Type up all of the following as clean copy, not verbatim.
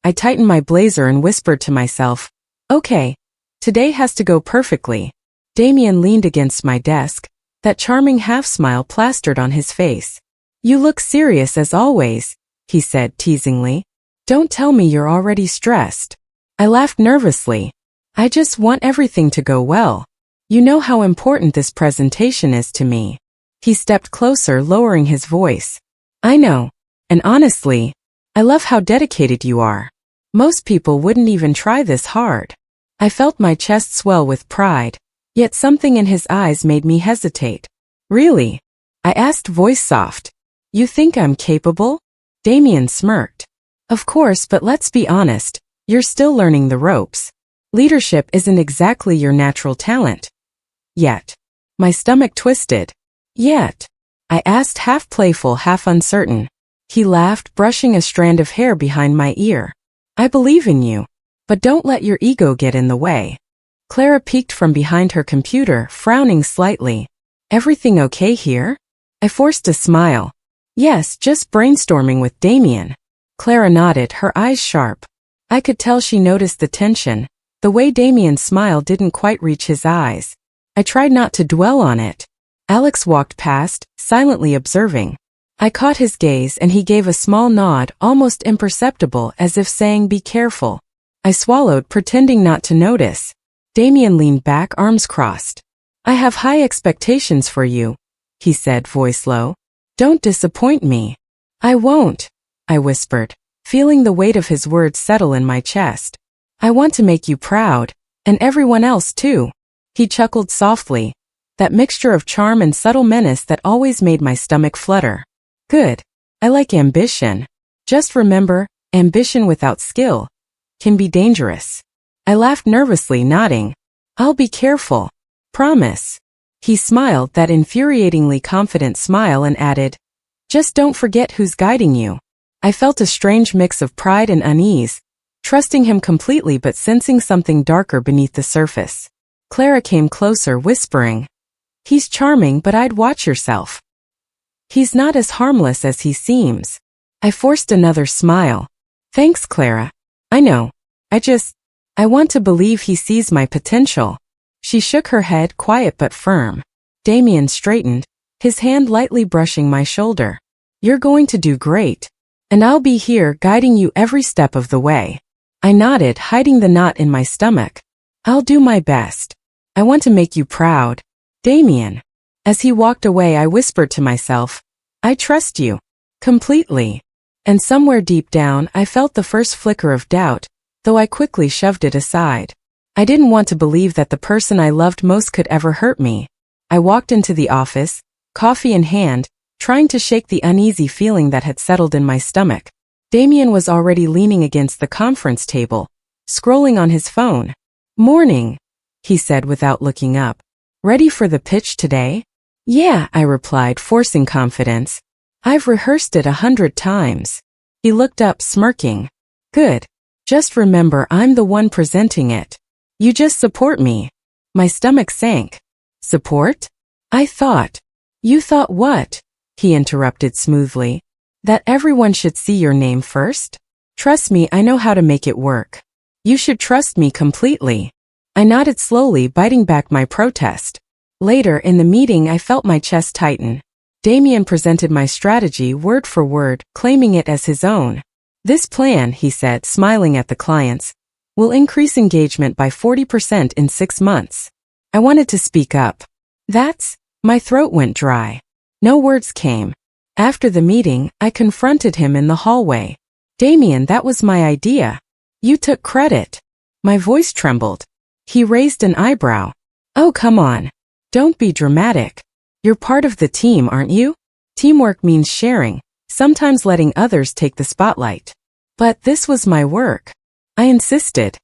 I tightened my blazer and whispered to myself, okay, today has to go perfectly. Damien leaned against my desk, that charming half-smile plastered on his face. You look serious as always, he said teasingly. Don't tell me you're already stressed. I laughed nervously. I just want everything to go well. You know how important this presentation is to me. He stepped closer, lowering his voice. I know. And honestly, I love how dedicated you are. Most people wouldn't even try this hard. I felt my chest swell with pride, yet something in his eyes made me hesitate. Really? I asked, voice soft. You think I'm capable? Damien smirked. Of course, but let's be honest, you're still learning the ropes. Leadership isn't exactly your natural talent. Yet. My stomach twisted. Yet. I asked, half playful, half uncertain. He laughed, brushing a strand of hair behind my ear. I believe in you. But don't let your ego get in the way. Clara peeked from behind her computer, frowning slightly. Everything okay here? I forced a smile. Yes, just brainstorming with Damien. Clara nodded, her eyes sharp. I could tell she noticed the tension. The way Damien's smile didn't quite reach his eyes. I tried not to dwell on it. Alex walked past, silently observing. I caught his gaze and he gave a small nod, almost imperceptible, as if saying, be careful. I swallowed, pretending not to notice. Damien leaned back, arms crossed. I have high expectations for you, he said, voice low. Don't disappoint me. I won't, I whispered, feeling the weight of his words settle in my chest. I want to make you proud, and everyone else too. He chuckled softly, that mixture of charm and subtle menace that always made my stomach flutter. Good. I like ambition. Just remember, ambition without skill can be dangerous. I laughed nervously, nodding. I'll be careful. Promise. He smiled, that infuriatingly confident smile, and added, just don't forget who's guiding you. I felt a strange mix of pride and unease, trusting him completely but sensing something darker beneath the surface. Clara came closer, whispering, he's charming, but I'd watch yourself. He's not as harmless as he seems. I forced another smile. Thanks, Clara. I know. I want to believe he sees my potential. She shook her head, quiet but firm. Damien straightened, his hand lightly brushing my shoulder. You're going to do great. And I'll be here guiding you every step of the way. I nodded, hiding the knot in my stomach. I'll do my best. I want to make you proud. Damien. As he walked away, I whispered to myself, I trust you. Completely. And somewhere deep down, I felt the first flicker of doubt, though I quickly shoved it aside. I didn't want to believe that the person I loved most could ever hurt me. I walked into the office, coffee in hand, trying to shake the uneasy feeling that had settled in my stomach. Damien was already leaning against the conference table, scrolling on his phone. Morning, he said without looking up. Ready for the pitch today? Yeah, I replied, forcing confidence. I've rehearsed it 100 times. He looked up, smirking. Good. Just remember, I'm the one presenting it. You just support me. My stomach sank. Support? I thought. You thought what? He interrupted smoothly. That everyone should see your name first? Trust me, I know how to make it work. You should trust me completely. I nodded slowly, biting back my protest. Later in the meeting, I felt my chest tighten. Damien presented my strategy word for word, claiming it as his own. This plan, he said, smiling at the clients, will increase engagement by 40% in 6 months. I wanted to speak up. My throat went dry. No words came. After the meeting, I confronted him in the hallway. Damien, that was my idea. You took credit. My voice trembled. He raised an eyebrow. Oh, come on. Don't be dramatic. You're part of the team, aren't you? Teamwork means sharing, sometimes letting others take the spotlight. But this was my work. I insisted.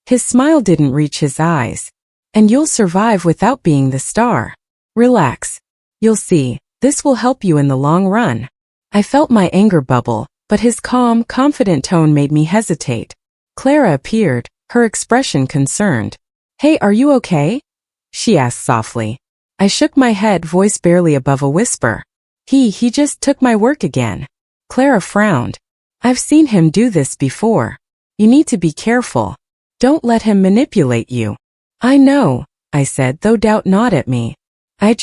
His smile didn't reach his eyes. And you'll survive without being the star. Relax. You'll see, this will help you in the long run. I felt my anger bubble, but his calm, confident tone made me hesitate. Clara appeared, her expression concerned. Hey, are you okay? She asked softly. I shook my head, voice barely above a whisper. He just took my work again. Clara frowned. I've seen him do this before. You need to be careful. Don't let him manipulate you. I know, I said, though doubt gnawed at me. I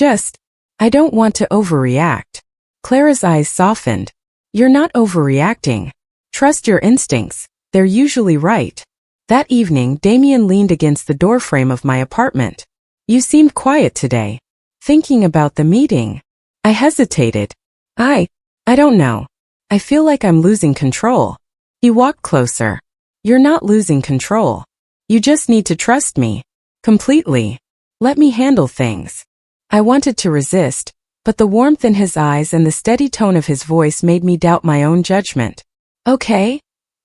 don't want to overreact. Clara's eyes softened. You're not overreacting. Trust your instincts. They're usually right. That evening, Damien leaned against the doorframe of my apartment. You seemed quiet today. Thinking about the meeting. I hesitated. I don't know. I feel like I'm losing control. He walked closer. You're not losing control. You just need to trust me. Completely. Let me handle things. I wanted to resist, but the warmth in his eyes and the steady tone of his voice made me doubt my own judgment. Okay?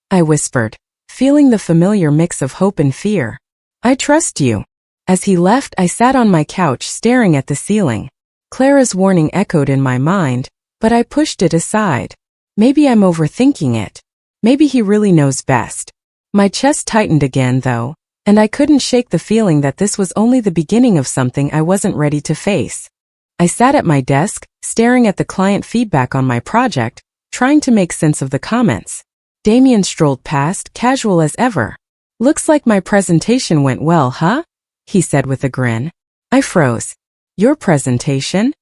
I whispered, feeling the familiar mix of hope and fear. I trust you. As he left, I sat on my couch staring at the ceiling. Clara's warning echoed in my mind, but I pushed it aside. Maybe I'm overthinking it. Maybe he really knows best. My chest tightened again, though, and I couldn't shake the feeling that this was only the beginning of something I wasn't ready to face. I sat at my desk, staring at the client feedback on my project, trying to make sense of the comments. Damien strolled past, casual as ever. Looks like my presentation went well, huh? He said with a grin. I froze. Your presentation?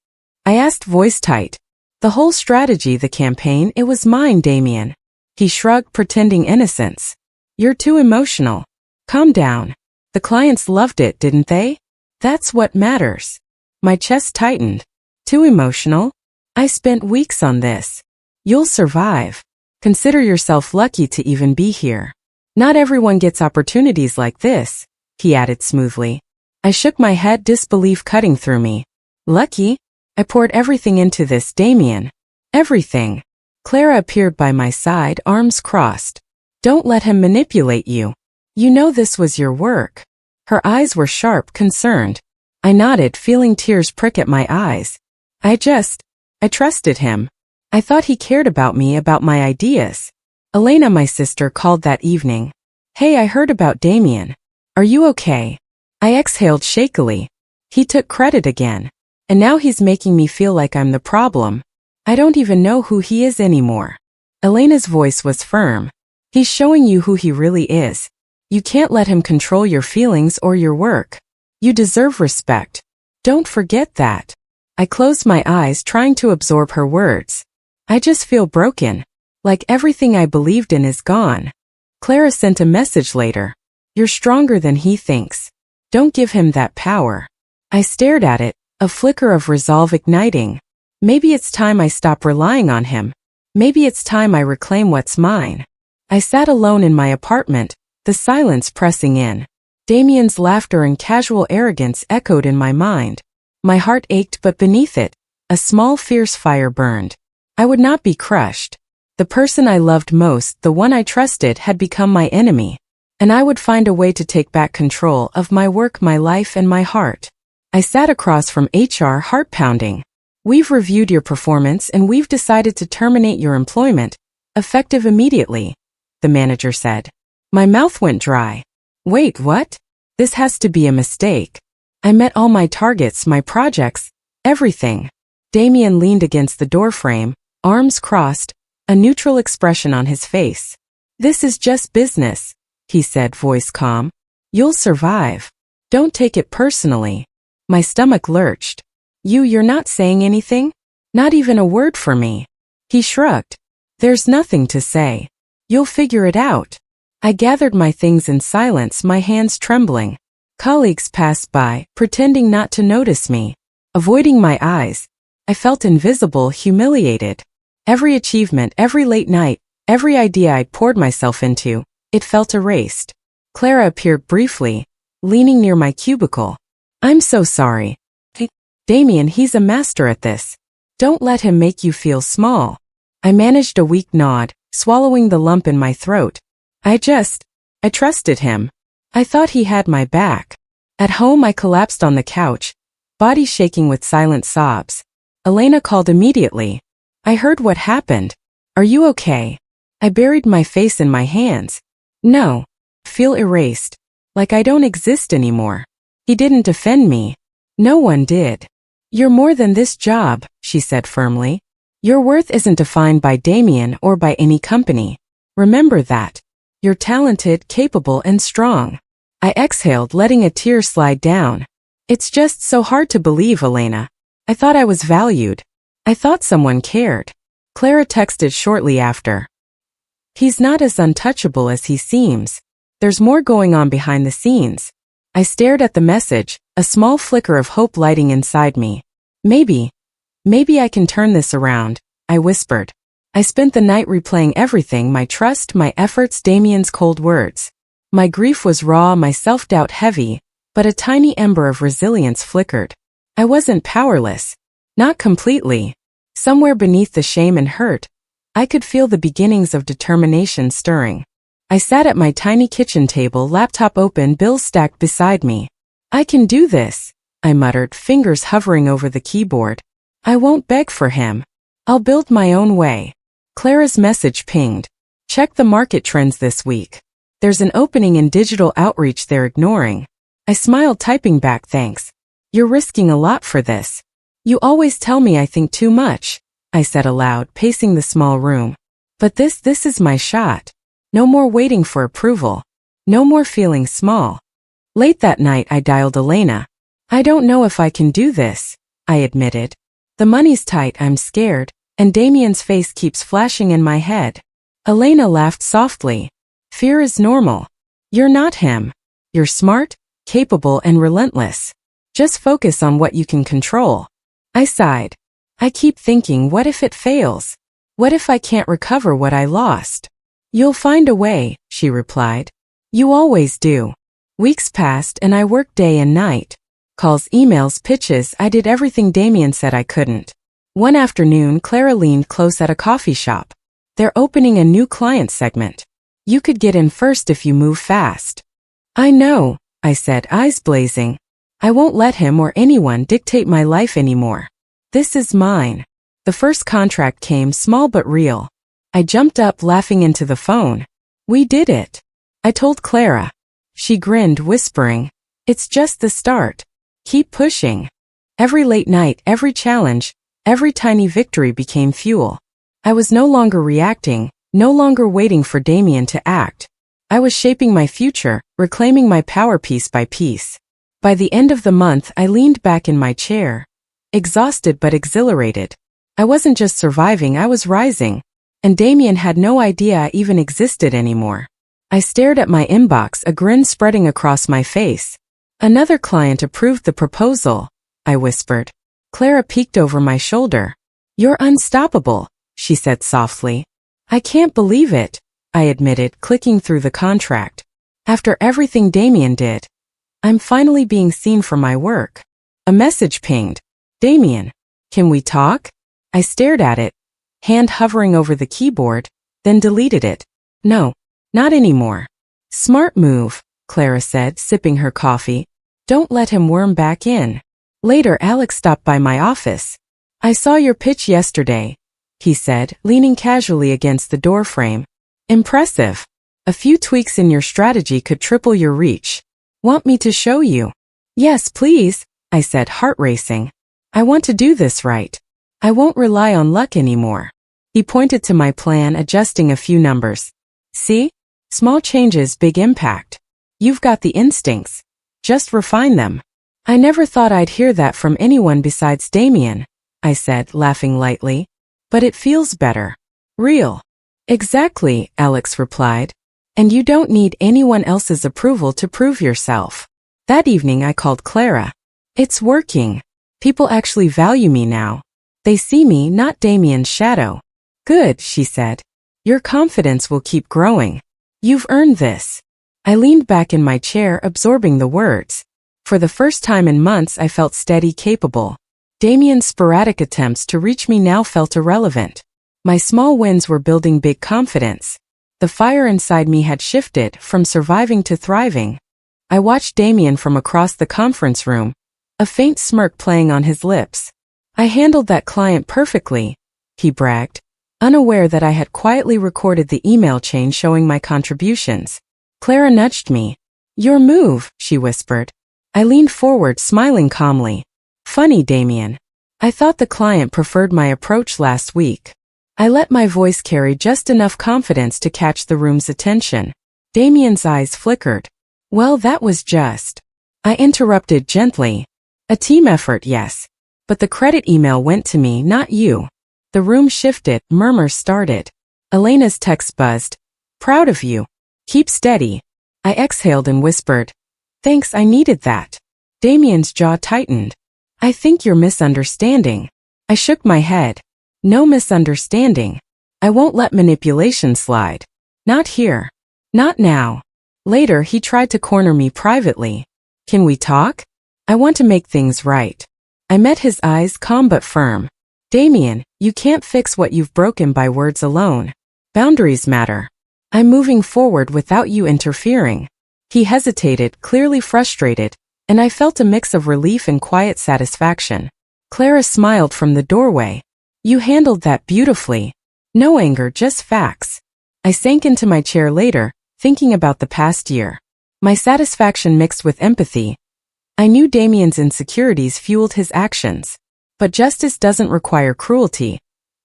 I asked, voice tight. The whole strategy, the campaign, it was mine, Damien. He shrugged, pretending innocence. You're too emotional. Calm down. The clients loved it, didn't they? That's what matters. My chest tightened. Too emotional? I spent weeks on this. You'll survive. Consider yourself lucky to even be here. Not everyone gets opportunities like this, he added smoothly. I shook my head, disbelief cutting through me. Lucky? I poured everything into this, Damien. Everything. Clara appeared by my side, arms crossed. Don't let him manipulate you. You know this was your work. Her eyes were sharp, concerned. I nodded, feeling tears prick at my eyes. I trusted him. I thought he cared about me, about my ideas. Elena, my sister, called that evening. Hey, I heard about Damien. Are you okay? I exhaled shakily. He took credit again. And now he's making me feel like I'm the problem. I don't even know who he is anymore. Elena's voice was firm. He's showing you who he really is. You can't let him control your feelings or your work. You deserve respect. Don't forget that. I closed my eyes, trying to absorb her words. I just feel broken. Like everything I believed in is gone. Clara sent a message later. You're stronger than he thinks. Don't give him that power. I stared at it, a flicker of resolve igniting. Maybe it's time I stop relying on him. Maybe it's time I reclaim what's mine. I sat alone in my apartment, the silence pressing in. Damien's laughter and casual arrogance echoed in my mind. My heart ached, but beneath it, a small fierce fire burned. I would not be crushed. The person I loved most, the one I trusted, had become my enemy. And I would find a way to take back control of my work, my life, and my heart. I sat across from HR, heart pounding. We've reviewed your performance and we've decided to terminate your employment, effective immediately, the manager said. My mouth went dry. Wait, what? This has to be a mistake. I met all my targets, my projects, everything. Damien leaned against the doorframe, arms crossed, a neutral expression on his face. This is just business, he said, voice calm. You'll survive. Don't take it personally. My stomach lurched. You're not saying anything? Not even a word for me. He shrugged. There's nothing to say. You'll figure it out. I gathered my things in silence, my hands trembling. Colleagues passed by, pretending not to notice me. Avoiding my eyes. I felt invisible, humiliated. Every achievement, every late night, every idea I'd poured myself into, it felt erased. Clara appeared briefly, leaning near my cubicle. I'm so sorry. Damien, he's a master at this. Don't let him make you feel small. I managed a weak nod, swallowing the lump in my throat. I trusted him. I thought he had my back. At home, I collapsed on the couch, body shaking with silent sobs. Elena called immediately. I heard what happened. Are you okay? I buried my face in my hands. No. Feel erased. Like I don't exist anymore. He didn't defend me. No one did. You're more than this job, she said firmly. Your worth isn't defined by Damien or by any company. Remember that. You're talented, capable, and strong. I exhaled, letting a tear slide down. It's just so hard to believe, Elena. I thought I was valued. I thought someone cared. Clara texted shortly after. He's not as untouchable as he seems. There's more going on behind the scenes. I stared at the message, a small flicker of hope lighting inside me. Maybe I can turn this around, I whispered. I spent the night replaying everything, my trust, my efforts, Damien's cold words. My grief was raw, my self-doubt heavy, but a tiny ember of resilience flickered. I wasn't powerless. Not completely. Somewhere beneath the shame and hurt, I could feel the beginnings of determination stirring. I sat at my tiny kitchen table, laptop open, bills stacked beside me. I can do this, I muttered, fingers hovering over the keyboard. I won't beg for him. I'll build my own way. Clara's message pinged. Check the market trends this week. There's an opening in digital outreach they're ignoring. I smiled, typing back, thanks. You're risking a lot for this. You always tell me I think too much, I said aloud, pacing the small room. But this is my shot. No more waiting for approval. No more feeling small. Late that night I dialed Elena. I don't know if I can do this, I admitted. The money's tight, I'm scared, and Damien's face keeps flashing in my head. Elena laughed softly. Fear is normal. You're not him. You're smart, capable, and relentless. Just focus on what you can control. I sighed. I keep thinking, what if it fails? What if I can't recover what I lost? You'll find a way, she replied. You always do. Weeks passed and I worked day and night. Calls, emails, pitches, I did everything Damien said I couldn't. One afternoon, Clara leaned close at a coffee shop. They're opening a new client segment. You could get in first if you move fast. I know, I said, eyes blazing. I won't let him or anyone dictate my life anymore. This is mine. The first contract came, small but real. I jumped up, laughing into the phone. We did it. I told Clara. She grinned, whispering, it's just the start. Keep pushing. Every late night, every challenge, every tiny victory became fuel. I was no longer reacting, no longer waiting for Damien to act. I was shaping my future, reclaiming my power piece by piece. By the end of the month, I leaned back in my chair, exhausted but exhilarated. I wasn't just surviving, I was rising, and Damien had no idea I even existed anymore. I stared at my inbox, a grin spreading across my face. Another client approved the proposal, I whispered. Clara peeked over my shoulder. You're unstoppable, she said softly. I can't believe it, I admitted, clicking through the contract. After everything Damien did, I'm finally being seen for my work. A message pinged. Damien, can we talk? I stared at it, hand hovering over the keyboard, then deleted it. No, not anymore. Smart move, Clara said, sipping her coffee. Don't let him worm back in. Later, Alex stopped by my office. I saw your pitch yesterday, he said, leaning casually against the doorframe. Impressive. A few tweaks in your strategy could triple your reach. Want me to show you? Yes, please, I said, heart racing. I want to do this right. I won't rely on luck anymore. He pointed to my plan, adjusting a few numbers. See? Small changes, big impact. You've got the instincts. Just refine them. I never thought I'd hear that from anyone besides Damien, I said, laughing lightly. But it feels better. Real. Exactly, Alex replied. And you don't need anyone else's approval to prove yourself. That evening I called Clara. It's working. People actually value me now. They see me, not Damien's shadow. Good, she said. Your confidence will keep growing. You've earned this. I leaned back in my chair, absorbing the words. For the first time in months I felt steady, capable. Damien's sporadic attempts to reach me now felt irrelevant. My small wins were building big confidence. The fire inside me had shifted from surviving to thriving. I watched Damien from across the conference room, a faint smirk playing on his lips. I handled that client perfectly, he bragged, unaware that I had quietly recorded the email chain showing my contributions. Clara nudged me. Your move, she whispered. I leaned forward, smiling calmly. Funny, Damien. I thought the client preferred my approach last week. I let my voice carry just enough confidence to catch the room's attention. Damien's eyes flickered. Well, that was just... I interrupted gently. A team effort, yes. But the credit email went to me, not you. The room shifted, murmurs started. Elena's text buzzed. Proud of you. Keep steady. I exhaled and whispered. Thanks, I needed that. Damien's jaw tightened. I think you're misunderstanding. I shook my head. No misunderstanding. I won't let manipulation slide. Not here. Not now. Later, he tried to corner me privately. Can we talk? I want to make things right. I met his eyes, calm but firm. Damien, you can't fix what you've broken by words alone. Boundaries matter. I'm moving forward without you interfering. He hesitated, clearly frustrated, and I felt a mix of relief and quiet satisfaction. Clara smiled from the doorway. You handled that beautifully. No anger, just facts. I sank into my chair later, thinking about the past year. My satisfaction mixed with empathy. I knew Damien's insecurities fueled his actions. But justice doesn't require cruelty.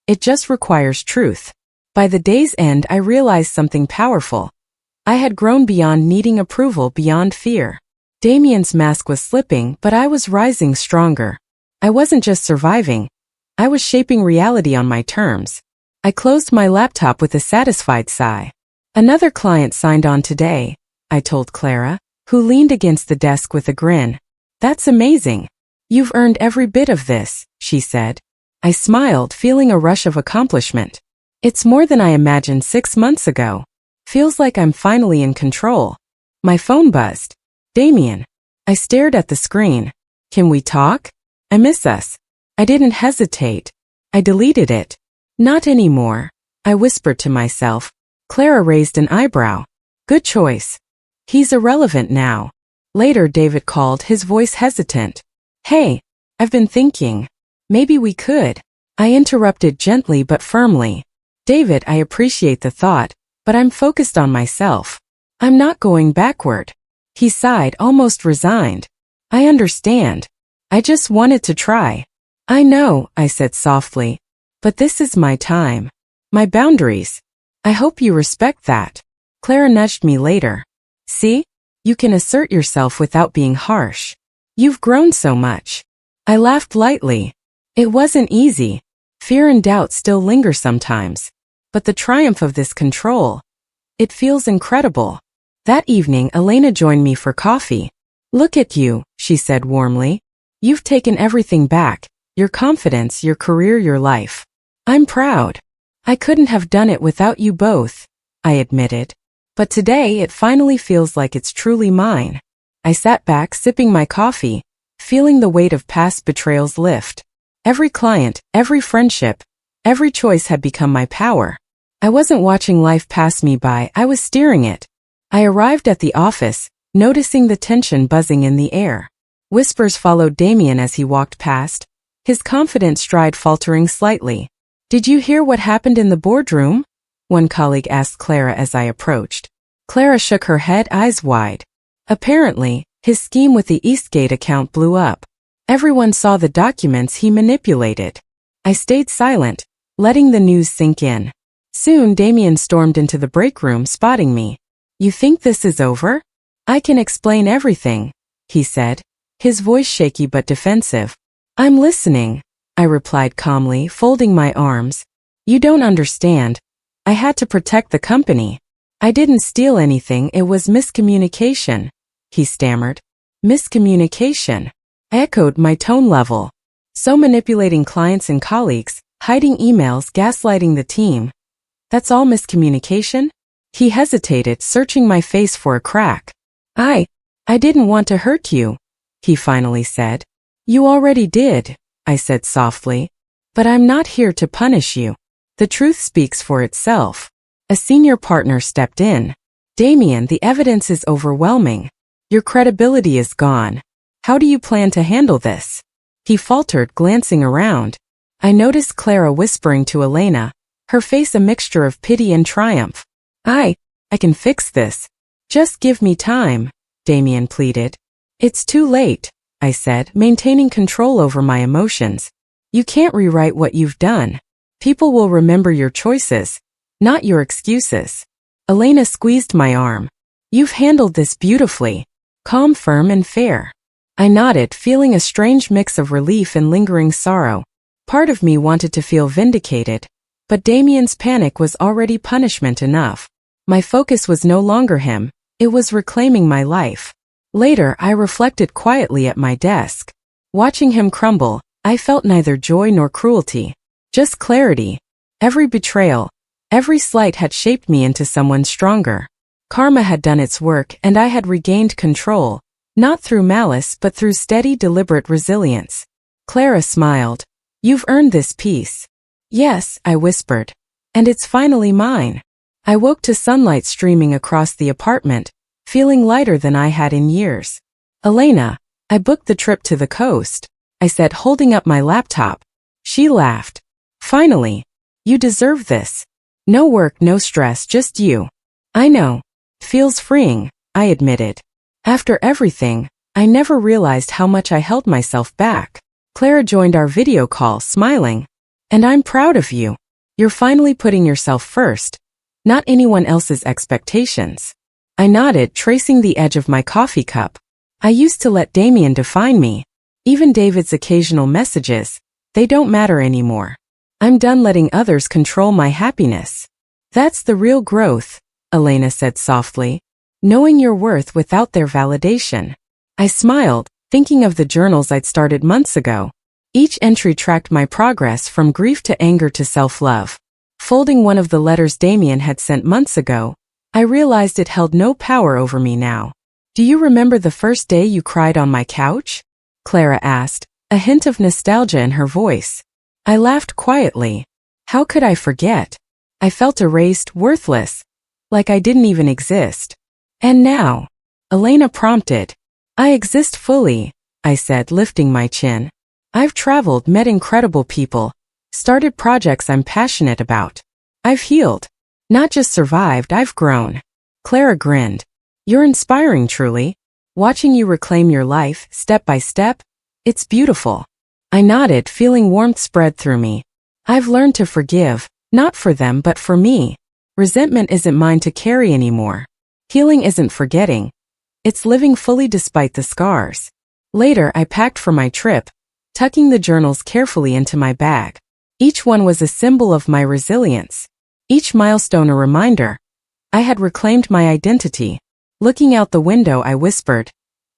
It just requires truth. By the day's end, I realized something powerful. I had grown beyond needing approval, beyond fear. Damien's mask was slipping, but I was rising stronger. I wasn't just surviving. I was shaping reality on my terms. I closed my laptop with a satisfied sigh. Another client signed on today, I told Clara, who leaned against the desk with a grin. That's amazing. You've earned every bit of this, she said. I smiled, feeling a rush of accomplishment. It's more than I imagined 6 months ago. Feels like I'm finally in control. My phone buzzed. Damien. I stared at the screen. Can we talk? I miss us. I didn't hesitate. I deleted it. Not anymore, I whispered to myself. Clara raised an eyebrow. Good choice. He's irrelevant now. Later, David called, his voice hesitant. Hey, I've been thinking. Maybe we could. I interrupted gently but firmly. David, I appreciate the thought, but I'm focused on myself. I'm not going backward. He sighed, almost resigned. I understand. I just wanted to try. I know, I said softly. But this is my time. My boundaries. I hope you respect that. Clara nudged me later. See? You can assert yourself without being harsh. You've grown so much. I laughed lightly. It wasn't easy. Fear and doubt still linger sometimes. But the triumph of this control. It feels incredible. That evening, Elena joined me for coffee. Look at you, she said warmly. You've taken everything back. Your confidence, your career, your life. I'm proud. I couldn't have done it without you both, I admitted. But today it finally feels like it's truly mine. I sat back, sipping my coffee, feeling the weight of past betrayals lift. Every client, every friendship, every choice had become my power. I wasn't watching life pass me by, I was steering it. I arrived at the office, noticing the tension buzzing in the air. Whispers followed Damien as he walked past, his confident stride faltering slightly. Did you hear what happened in the boardroom? One colleague asked Clara as I approached. Clara shook her head, eyes wide. Apparently, his scheme with the Eastgate account blew up. Everyone saw the documents he manipulated. I stayed silent, letting the news sink in. Soon Damien stormed into the break room, spotting me. You think this is over? I can explain everything, he said, his voice shaky but defensive. I'm listening, I replied calmly, folding my arms. You don't understand. I had to protect the company. I didn't steal anything, it was miscommunication, he stammered. Miscommunication. I echoed, my tone level. So manipulating clients and colleagues, hiding emails, gaslighting the team. That's all miscommunication? He hesitated, searching my face for a crack. I didn't want to hurt you, he finally said. You already did, I said softly. But I'm not here to punish you. The truth speaks for itself. A senior partner stepped in. Damien, the evidence is overwhelming. Your credibility is gone. How do you plan to handle this? He faltered, glancing around. I noticed Clara whispering to Elena, her face a mixture of pity and triumph. I can fix this. Just give me time, Damien pleaded. It's too late, I said, maintaining control over my emotions. You can't rewrite what you've done. People will remember your choices, not your excuses. Elena squeezed my arm. You've handled this beautifully. Calm, firm, and fair. I nodded, feeling a strange mix of relief and lingering sorrow. Part of me wanted to feel vindicated, but Damien's panic was already punishment enough. My focus was no longer him, it was reclaiming my life. Later, I reflected quietly at my desk. Watching him crumble, I felt neither joy nor cruelty. Just clarity. Every betrayal, every slight had shaped me into someone stronger. Karma had done its work and I had regained control, not through malice but through steady, deliberate resilience. Clara smiled. You've earned this peace. Yes, I whispered. And it's finally mine. I woke to sunlight streaming across the apartment, feeling lighter than I had in years. Elena, I booked the trip to the coast, I said, holding up my laptop. She laughed. Finally. You deserve this. No work, no stress, just you. I know. Feels freeing, I admitted. After everything, I never realized how much I held myself back. Clara joined our video call, smiling. And I'm proud of you. You're finally putting yourself first, not anyone else's expectations. I nodded, tracing the edge of my coffee cup. I used to let Damien define me. Even David's occasional messages, they don't matter anymore. I'm done letting others control my happiness. That's the real growth, Elena said softly. Knowing your worth without their validation. I smiled, thinking of the journals I'd started months ago. Each entry tracked my progress from grief to anger to self-love. Folding one of the letters Damien had sent months ago, I realized it held no power over me now. Do you remember the first day you cried on my couch? Clara asked, a hint of nostalgia in her voice. I laughed quietly. How could I forget? I felt erased, worthless, like I didn't even exist. And now? Elena prompted. I exist fully, I said, lifting my chin. I've traveled, met incredible people, started projects I'm passionate about. I've healed. Not just survived, I've grown. Clara grinned. You're inspiring, truly. Watching you reclaim your life, step by step, it's beautiful. I nodded, feeling warmth spread through me. I've learned to forgive, not for them but for me. Resentment isn't mine to carry anymore. Healing isn't forgetting. It's living fully despite the scars. Later, I packed for my trip, tucking the journals carefully into my bag. Each one was a symbol of my resilience. Each milestone a reminder. I had reclaimed my identity. Looking out the window, I whispered,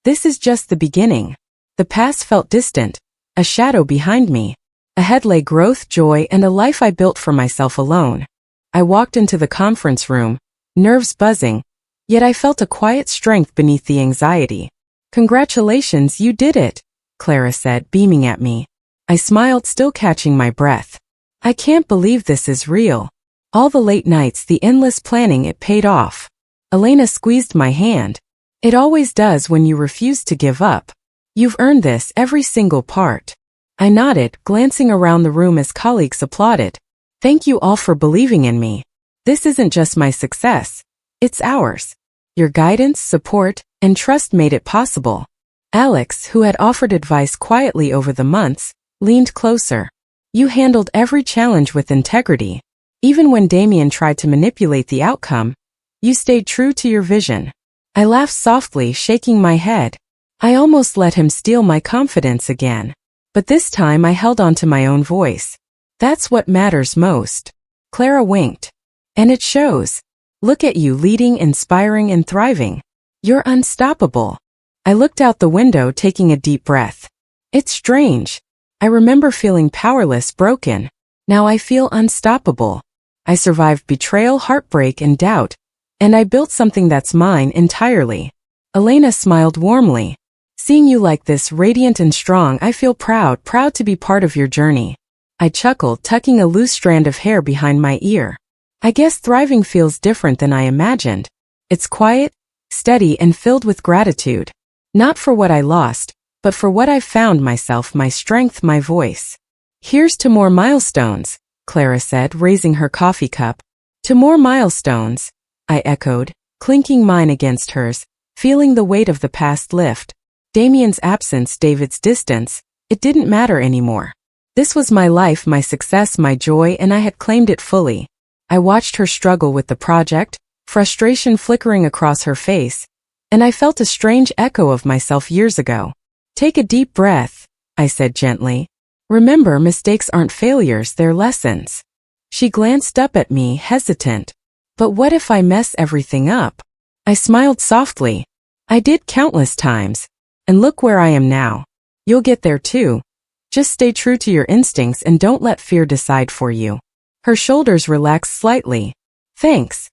this is just the beginning. The past felt distant, a shadow behind me. Ahead lay growth, joy, and a life I built for myself alone. I walked into the conference room, nerves buzzing, yet I felt a quiet strength beneath the anxiety. Congratulations, you did it, Clara said, beaming at me. I smiled, still catching my breath. I can't believe this is real. All the late nights, the endless planning, it paid off. Elena squeezed my hand. It always does when you refuse to give up. You've earned this, every single part. I nodded, glancing around the room as colleagues applauded. Thank you all for believing in me. This isn't just my success. It's ours. Your guidance, support, and trust made it possible. Alex, who had offered advice quietly over the months, leaned closer. You handled every challenge with integrity. Even when Damien tried to manipulate the outcome, you stayed true to your vision. I laughed softly, shaking my head. I almost let him steal my confidence again. But this time I held on to my own voice. That's what matters most. Clara winked. And it shows. Look at you, leading, inspiring, and thriving. You're unstoppable. I looked out the window, taking a deep breath. It's strange. I remember feeling powerless, broken. Now I feel unstoppable. I survived betrayal, heartbreak, and doubt, and I built something that's mine entirely. Elena smiled warmly. Seeing you like this, radiant and strong, I feel proud to be part of your journey. I chuckled, tucking a loose strand of hair behind my ear. I guess thriving feels different than I imagined. It's quiet, steady, and filled with gratitude. Not for what I lost, but for what I've found, myself, my strength, my voice. Here's to more milestones, Clara said, raising her coffee cup. To more milestones, I echoed, clinking mine against hers, feeling the weight of the past lift. Damien's absence, David's distance, it didn't matter anymore. This was my life, my success, my joy, and I had claimed it fully. I watched her struggle with the project, frustration flickering across her face, and I felt a strange echo of myself years ago. Take a deep breath, I said gently. Remember, mistakes aren't failures, they're lessons. She glanced up at me, hesitant. But what if I mess everything up? I smiled softly. I did countless times. And look where I am now. You'll get there too. Just stay true to your instincts and don't let fear decide for you. Her shoulders relaxed slightly. Thanks.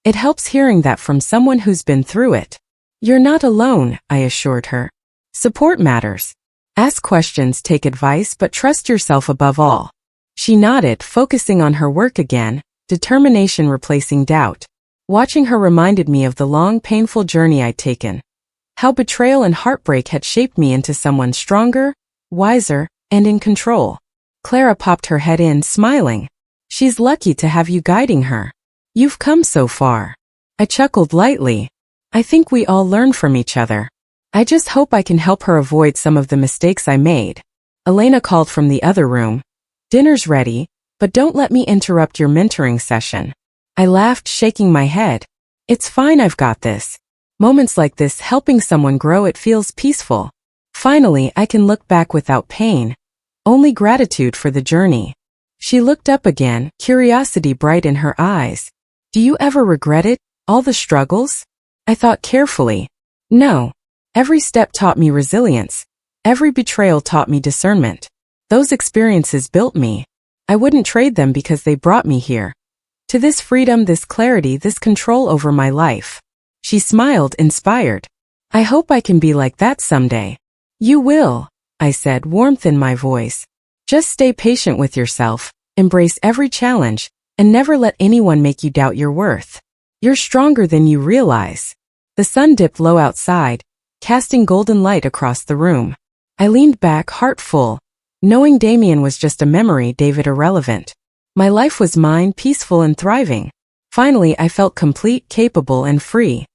It helps hearing that from someone who's been through it. You're not alone, I assured her. Support matters. Ask questions, take advice, but trust yourself above all. She nodded, focusing on her work again, determination replacing doubt. Watching her reminded me of the long, painful journey I'd taken. How betrayal and heartbreak had shaped me into someone stronger, wiser, and in control. Clara popped her head in, smiling. She's lucky to have you guiding her. You've come so far. I chuckled lightly. I think we all learn from each other. I just hope I can help her avoid some of the mistakes I made. Elena called from the other room. Dinner's ready, but don't let me interrupt your mentoring session. I laughed, shaking my head. It's fine, I've got this. Moments like this, helping someone grow, it feels peaceful. Finally, I can look back without pain. Only gratitude for the journey. She looked up again, curiosity bright in her eyes. Do you ever regret it, all the struggles? I thought carefully. No. Every step taught me resilience. Every betrayal taught me discernment. Those experiences built me. I wouldn't trade them because they brought me here. To this freedom, this clarity, this control over my life. She smiled, inspired. I hope I can be like that someday. You will, I said, warmth in my voice. Just stay patient with yourself, embrace every challenge, and never let anyone make you doubt your worth. You're stronger than you realize. The sun dipped low outside, casting golden light across the room. I leaned back, heart full, knowing Damien was just a memory, David irrelevant. My life was mine, peaceful and thriving. Finally, I felt complete, capable, and free.